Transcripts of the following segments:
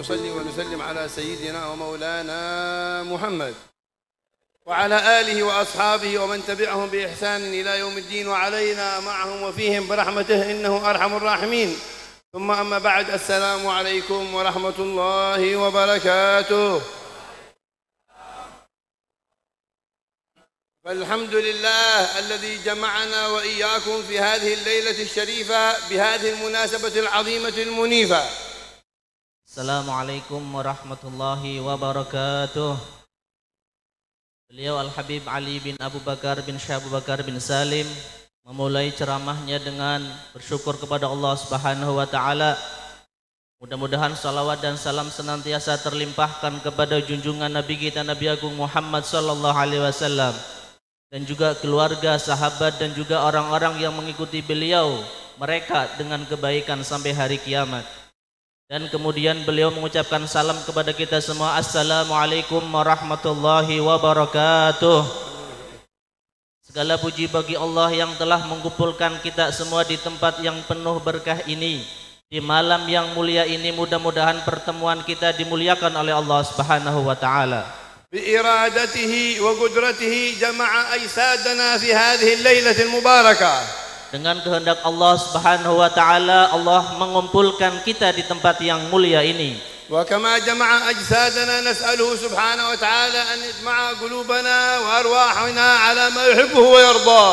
ونصلي ونسلم على سيدنا ومولانا محمد وعلى آله وأصحابه ومن تبعهم بإحسان إلى يوم الدين وعلينا معهم وفيهم برحمته إنه أرحم الراحمين. ثم أما بعد، السلام عليكم ورحمة الله وبركاته. فالحمد لله الذي جمعنا وإياكم في هذه الليلة الشريفة بهذه المناسبة العظيمة المنيفة. Assalamualaikum warahmatullahi wabarakatuh. Beliau Al-Habib Ali bin Abu Bakar bin Syekh Abu Bakar bin Salim memulai ceramahnya dengan bersyukur kepada Allah Subhanahu wa taala. Mudah-mudahan salawat dan salam senantiasa terlimpahkan kepada junjungan Nabi kita Nabi Agung Muhammad sallallahu alaihi wasallam dan juga keluarga, sahabat dan juga orang-orang yang mengikuti beliau, mereka dengan kebaikan sampai hari kiamat. Dan kemudian beliau mengucapkan salam kepada kita semua. Assalamualaikum warahmatullahi wabarakatuh. Segala puji bagi Allah yang telah mengumpulkan kita semua di tempat yang penuh berkah ini, di malam yang mulia ini. Mudah-mudahan pertemuan kita dimuliakan oleh Allah Subhanahu wa taala. Biiradatihi wa qudratihi jama'a ajsadana fi hadhihi al-lailatil mubarakah. Dengan kehendak Allah Subhanahu wa taala, Allah mengumpulkan kita di tempat yang mulia ini. Wa kama jama'a ajsadana nas'aluhu subhanahu wa ta'ala an yajma'a qulubana wa arwahana 'ala ma yuhibbuhu wa yarda.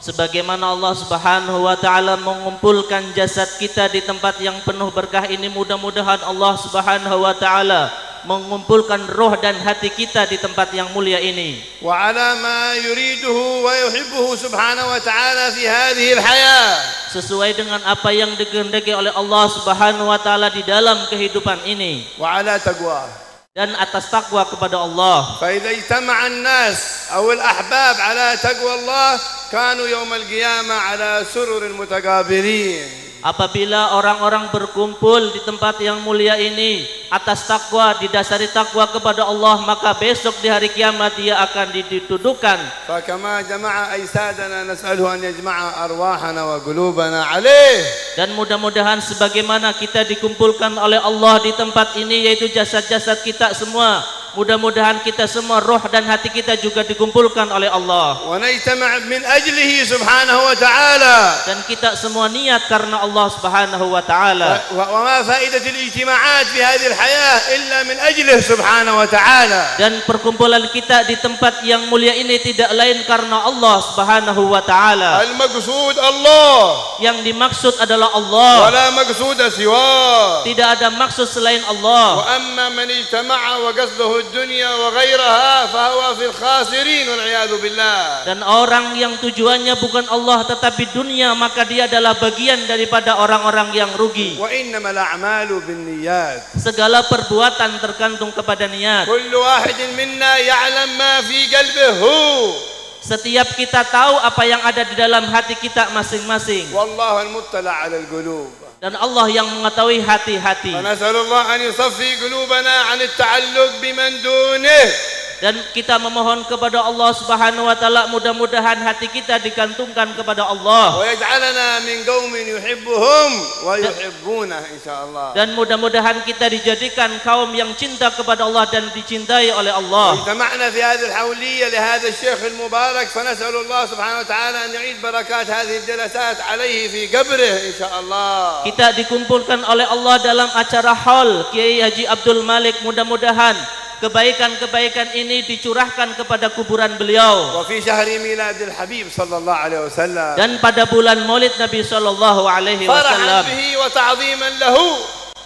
Sebagaimana Allah Subhanahu wa taala mengumpulkan jasad kita di tempat yang penuh berkah ini, mudah-mudahan Allah Subhanahu wa taala mengumpulkan roh dan hati kita di tempat yang mulia ini. Wa 'ala ma yuriduhu wa yuhibbuhu subhanahu wa ta'ala fi hadhihi al-hayah. Sesuai dengan apa yang dikehendaki oleh Allah Subhanahu wa taala di dalam kehidupan ini. Wa 'ala taqwa. Dan atas takwa kepada Allah. Fa idza ijtama'a an-nas aw al-ahbab 'ala taqwa Allah kanu yawm al-qiyamah 'ala sururin mutaqabilin. Apabila orang-orang berkumpul di tempat yang mulia ini atas takwa, didasari takwa kepada Allah, maka besok di hari kiamat dia akan dituduhkan. Fakama jama'a ajsadana nas'aluhu an yajma'a arwahana wa qulubana 'alaih. Dan mudah-mudahan sebagaimana kita dikumpulkan oleh Allah di tempat ini, yaitu jasad-jasad kita semua, mudah-mudahan kita semua roh dan hati kita juga dikumpulkan oleh Allah. Wa najtama' min ajlihi subhanahu wa ta'ala. Dan kita semua niat karena Allah Subhanahu wa taala. Wa ma fa'idatul ijtima'at fi hadhihi al-hayah illa min ajlihi subhanahu wa ta'ala. Dan perkumpulan kita di tempat yang mulia ini tidak lain karena Allah Subhanahu wa taala. Al-maqsud Allah. Yang dimaksud adalah Allah. Wa la maqsud siwa. Tidak ada maksud selain Allah. Wa amma man ijtama'a wa qasduhu dunia wa ghairaha fahuwa fil khasirin wal iyadu billah. Dan orang yang tujuannya bukan Allah tetapi dunia, maka dia adalah bagian daripada orang-orang yang rugi. Wa innamal a'malu binniyat. Segala perbuatan tergantung kepada niat. Kullu wahidin minna ya'lam ma fi qalbihi. Setiap kita tahu apa yang ada di dalam hati kita masing-masing. Wallahu al-muttala' 'ala al-qulub. Dan Allah yang mengetahui hati-hati. Nasallallahu an yusaffi qulubana 'an at-ta'alluq biman dunih. Dan kita memohon kepada Allah Subhanahu wa taala, mudah-mudahan hati kita digantungkan kepada Allah. Wa yaj'alana min qaumin yuhibbuhum wa yuhibbuna insyaallah. Dan mudah-mudahan kita dijadikan kaum yang cinta kepada Allah dan dicintai oleh Allah. Ijtama'na fi hadhihi al-hawliyya li hadha al-shaykh al-mubarak fa nas'alu Allah Subhanahu wa ta'ala an yu'id barakat hadhihi al-jalasat alayhi fi qabrihi insyaallah. Kita dikumpulkan oleh Allah dalam acara hall Kiai Haji Abdul Malik, mudah-mudahan kebaikan-kebaikan ini dicurahkan kepada kuburan beliau. Wa fi syahri miladil habib sallallahu alaihi wasallam. Dan pada bulan Maulid Nabi sallallahu alaihi wasallam. Farahan bihi wa ta'dhiman lahu.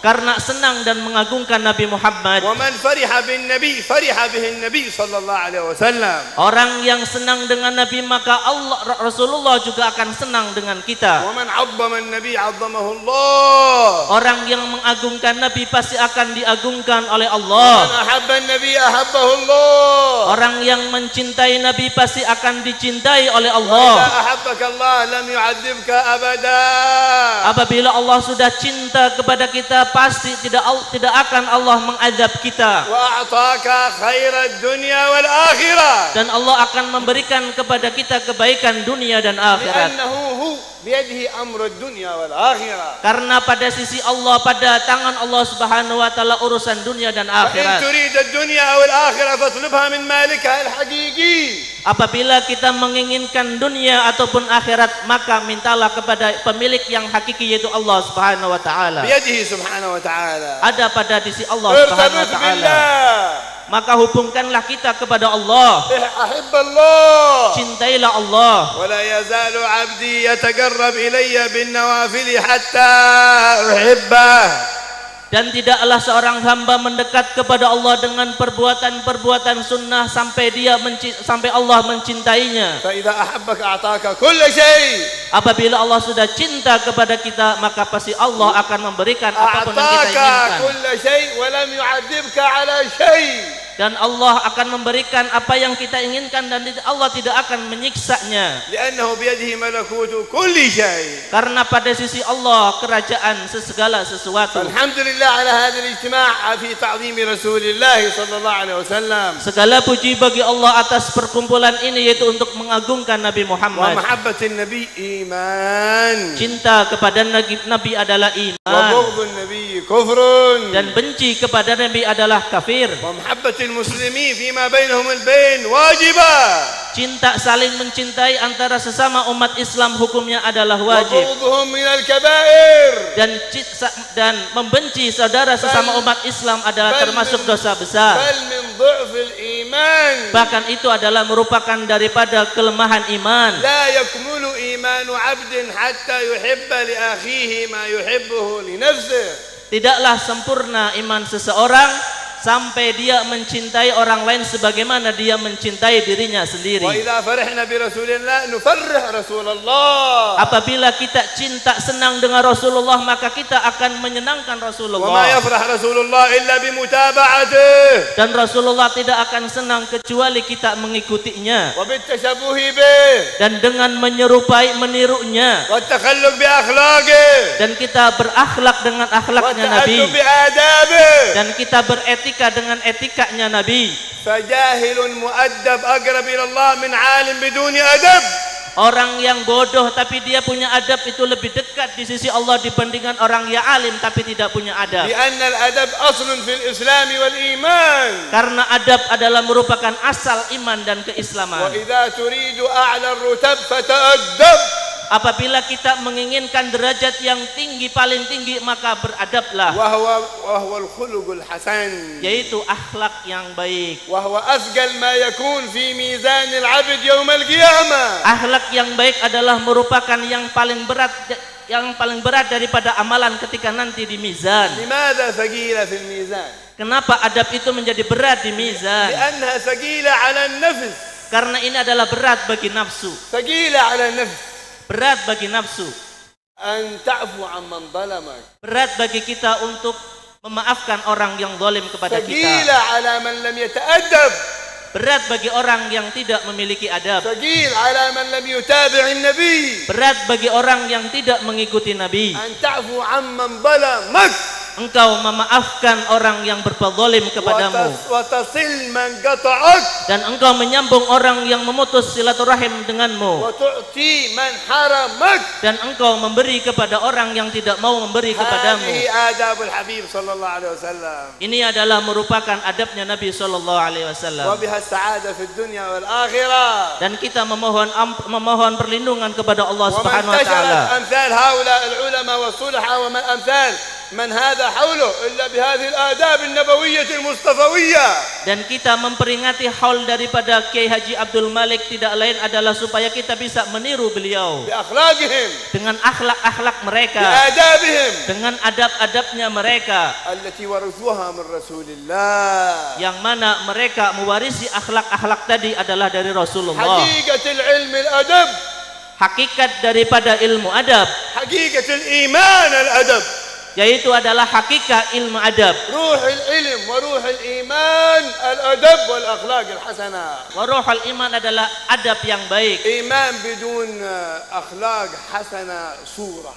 Karena senang dan mengagungkan Nabi Muhammad. Wa man fariha bin nabi fariha bihi nabi sallallahu alaihi wasallam. Orang yang senang dengan Nabi, maka Allah Rasulullah juga akan senang dengan kita. Wa man 'azzama an-nabi 'azzamahu Allah. Orang yang mengagungkan Nabi pasti akan diagungkan oleh Allah. Man ahabba an-nabi ahabbahu Allah. Orang yang mencintai Nabi pasti akan dicintai oleh وإذا Allah. أحبك الله لم يعذبك أبدا. Apabila Allah sudah cinta kepada kita, pasti tidak akan Allah mengazab kita. وأعطاك خير الدنيا والآخرة. Dan Allah akan memberikan kepada kita kebaikan dunia dan akhirat. لأنه هو بيده أمر الدنيا والآخرة. Karena pada sisi Allah, pada tangan Allah Subhanahu wa taala urusan dunia dan فإن akhirat. تريد الدنيا أو الآخرة فاطلبها من مالكها الحقيقي. Apabila kita menginginkan dunia ataupun akhirat, maka mintalah kepada pemilik yang hakiki, yaitu Allah Subhanahu wa taala. بيده سبحانه وتعالى. Ada pada sisi Allah Subhanahu wa ارتبط taala. بالله. Maka hubungkanlah kita kepada Allah. أحب الله. Cintailah Allah. ولا يزال عبدي يتقرب إلي بالنوافل حتى أحبه. Dan tidaklah seorang hamba mendekat kepada Allah dengan perbuatan-perbuatan sunnah sampai Allah mencintainya. فإذا أحبك أعطاك كل شيء. Apabila Allah sudah cinta kepada kita, maka pasti Allah akan memberikan apapun yang kita أعطاك inginkan. كل شيء ولم يعذبك على شيء. Dan Allah akan memberikan apa yang kita inginkan, dan Allah tidak akan menyiksanya. لأنه بيده ملكوت كل شيء. Karena pada sisi Allah kerajaan segala sesuatu. الحمد لله على هذا الاجتماع في تعظيم رسول الله صلى الله عليه وسلم. Segala puji bagi Allah atas perkumpulan ini, yaitu untuk mengagungkan Nabi Muhammad. ومحبة النبي إيمان. Cinta kepada Nabi adalah iman, وبغض النبي كفر. dan benci kepada Nabi adalah kafir. ومحبة المسلمين فيما بينهم البين واجبة. Cinta saling mencintai antara sesama umat Islam hukumnya adalah wajib. وبغضهم من الكبائر. Dan membenci saudara sesama umat Islam adalah termasuk dosa besar. بل من ضعف الإيمان. Bahkan itu adalah merupakan daripada kelemahan iman. لا يكمل إيمان عبد حتى يحب لأخيه ما يحبه لنفسه. Tidaklah sempurna iman seseorang sampai dia mencintai orang lain sebagaimana dia mencintai dirinya sendiri. وإذا فرحنا برسول الله نفرح رسول الله. Apabila kita cinta senang dengan Rasulullah, maka kita akan menyenangkan وما Rasulullah. يفرح رسول الله إلا بمتابعته. Dan Rasulullah tidak akan senang kecuali kita mengikutinya, وبالتشبه به. dan dengan menirunya, والتخلق بأخلاقه. dan kita berakhlak dengan akhlaknya Nabi, والتأدب بآدابه. dan kita beretika dengan etikanya Nabi. فجاهل مؤدب أقرب إلى الله من عالم بدون أدب. Orang yang bodoh tapi dia punya adab itu lebih dekat di sisi Allah dibandingkan orang yang alim tapi tidak punya adab. لأن الأدب أصل في الإسلام والإيمان. Karena adab adalah merupakan asal iman dan keislaman. وإذا تريد أعلى الرتب فتأدب. Apabila kita menginginkan derajat yang tinggi, paling tinggi, maka beradablah, وهو الخلق الحسن. yaitu akhlak yang baik. وهو أثقل ما يكون في ميزان العبد يوم القيامة. Akhlak yang baik adalah merupakan yang paling berat daripada amalan ketika nanti di mizan. لماذا ثقيلة في الميزان؟ Kenapa adab itu menjadi berat di mizan? لأنها ثقيلة على النفس. Karena ini adalah berat bagi nafsu. ثقيلة على النفس. Berat bagi nafsu. أن تعفو عمن ظلمك. Berat bagi kita untuk memaafkan orang yang zalim kepada ثقيلة kita. على من لم يتأدب. Berat bagi orang yang tidak memiliki adab. ثقيل على من لم يتابع النبي. Berat bagi orang yang tidak mengikuti Nabi. أن تعفو عمن ظلمك. Engkau memaafkan orang yang berbuat zalim kepadamu, وتصل من قطعك. dan engkau menyambung orang yang memutus silaturahim denganmu, وتعطي من حرمك. dan engkau memberi kepada orang yang tidak mau memberi kepadamu. هذه آداب الحبيب صلى الله عليه وسلم. Ini adalah merupakan adabnya Nabi sallallahu alaihi wasallam. وبها السعادة في الدنيا والآخرة. Dan kita memohon perlindungan kepada Allah وما Subhanahu wa taala. انتشرت أمثال هؤلاء العلماء والصلحاء ومن أمثال من هذا حوله إلا بهذه الآداب النبوية المصطفوية. Dan kita memperingati haul daripada Kiai Haji Abdul Malik tidak lain adalah supaya kita bisa meniru beliau بأخلاقهم. dengan akhlak-akhlak mereka, بآدابهم. dengan adab-adabnya mereka, التي ورثوها من رسول الله. yang mana mereka mewarisi akhlak-akhlak tadi adalah dari Rasulullah. حقيقة العلم الأدب. Hakikat daripada ilmu adab, حقيقة الإيمان الأدب. yaitu adalah hakikat ilmu adab. روح العلم وروح الإيمان الأدب والأخلاق الحسنة. Wa ruhul iman adalah adab yang baik. إيمان بدون أخلاق حسنة صورة.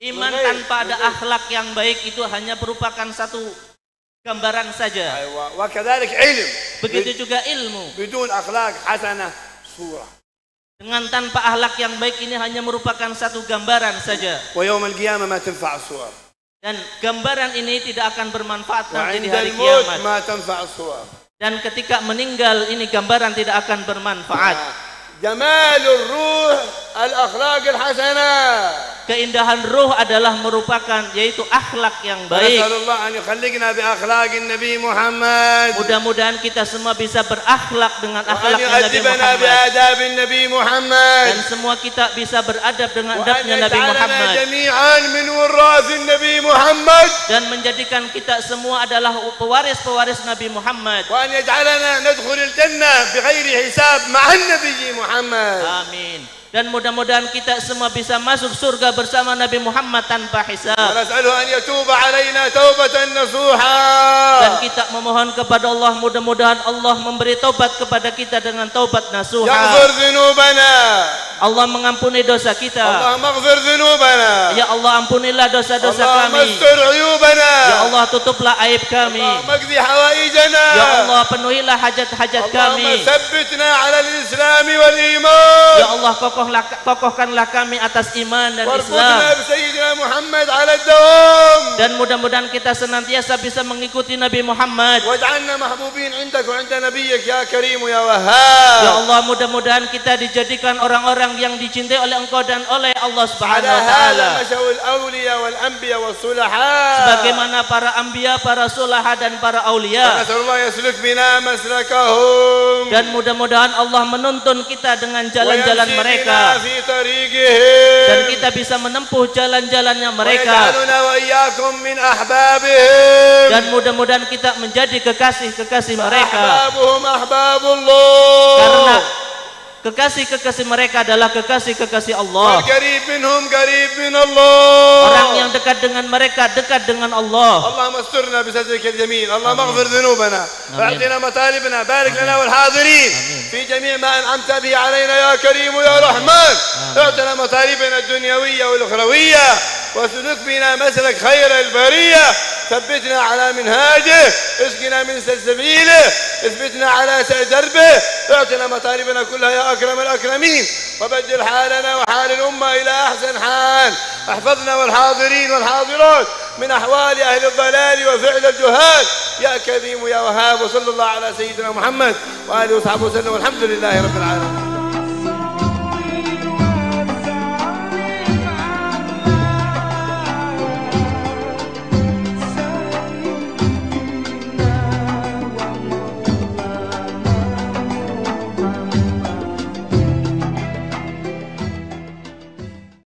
Iman tanpa ada akhlak yang baik itu hanya merupakan satu gambaran saja. أيوة. وكذلك علم Begitu juga ilmu. بدون أخلاق حسنة صورة. Dengan tanpa akhlak yang baik ini hanya merupakan satu gambaran saja. ويوم القيامة ما تنفع الصور. Dan gambaran ini tidak akan bermanfaat nanti di وعند hari الموت kiamat. ما تنفع الصور. Dan ketika meninggal ini gambaran tidak akan bermanfaat. جمال الروح الأخلاق الحسنة. Keindahan ruh adalah merupakan yaitu akhlak yang baik. نسأل الله أن يخلقنا بأخلاق النبي محمد. Mudah-mudahan kita semua bisa berakhlak dengan وأن akhlaknya Nabi يؤدبنا Muhammad. بآداب النبي محمد. Dan semua kita bisa beradab dengan وأن adabnya Nabi يجعلنا Muhammad. جميعا من وراث النبي محمد. Dan menjadikan kita semua adalah pewaris-pewaris Nabi Muhammad. وأن يجعلنا ندخل الجنة بغير حساب مع النبي محمد. Amin. Dan mudah-mudahan kita semua bisa masuk surga bersama Nabi Muhammad tanpa hisab. ونسأله أن يتوب علينا توبة نصوحا. Dan kita memohon kepada Allah, mudah-mudahan Allah memberi taubat kepada kita dengan taubat nasuha. يغفر ذنوبنا. Allah mengampuni dosa kita. اللهم اغفر ذنوبنا. Ya Allah, ampunilah dosa-dosa اللهم kami. استر عيوبنا. Ya Allah, tutuplah aib kami. اللهم اقضي حوائجنا. Ya Allah, penuhilah hajat-hajat اللهم kami. ثبتنا على الإسلام والإيمان. Ya Allah, kokohkanlah kami atas iman dan Islam. واربطنا بسيدنا محمد على الدوام. Dan mudah-mudahan kita senantiasa bisa mengikuti Nabi Muhammad. واجعلنا محبوبين عندك وعند نبيك يا كريم يا وهاب. Ya Allah, mudah-mudahan kita dijadikan orang-orang yang dicintai oleh Engkau dan oleh Allah Subhanahu على wa taala. هذا مشوا الأولياء والأنبياء والصلحاء. Sebagaimana para anbiya, para sulaha dan para aulia. ونسأل الله يسلك بنا مسلكهم. Dan mudah-mudahan Allah menuntun kita dengan jalan-jalan ويمشي mereka. بنا في طريقهم. Dan kita bisa menempuh jalan-jalannya mereka. ويجعلنا وإياكم من أحبابهم. Dan mudah-mudahan kita menjadi kekasih-kekasih mereka. أحبابهم أحباب الله. Karena kekasih-kekasih mereka adalah kekasih-kekasih Allah. والقريب منهم قريب من الله. Orang yang dekat dengan mereka dekat dengan Allah. اللهم استرنا بسترك الجميل. اللهم اغفر ذنوبنا. آمين. واعطنا مطالبنا. بارك لنا والحاضرين آمين. في جميع ما أنعمت به علينا يا كريم يا رحمن. اعطنا مطالبنا الدنيوية والأخروية. وسلك بنا مسلك خير البرية. ثبتنا على منهاجه. اسقنا من سلسبيله. اثبتنا على دربه. اعطنا مطالبنا كلها يا أكرم الأكرمين. وبدل حالنا وحال الأمة إلى أحسن حال. احفظنا والحاضرين والحاضرات من أحوال أهل الضلال وفعل الجهال يا كريم يا وهاب. وصلى الله على سيدنا محمد وآله وصحبه وسلم والحمد لله رب العالمين.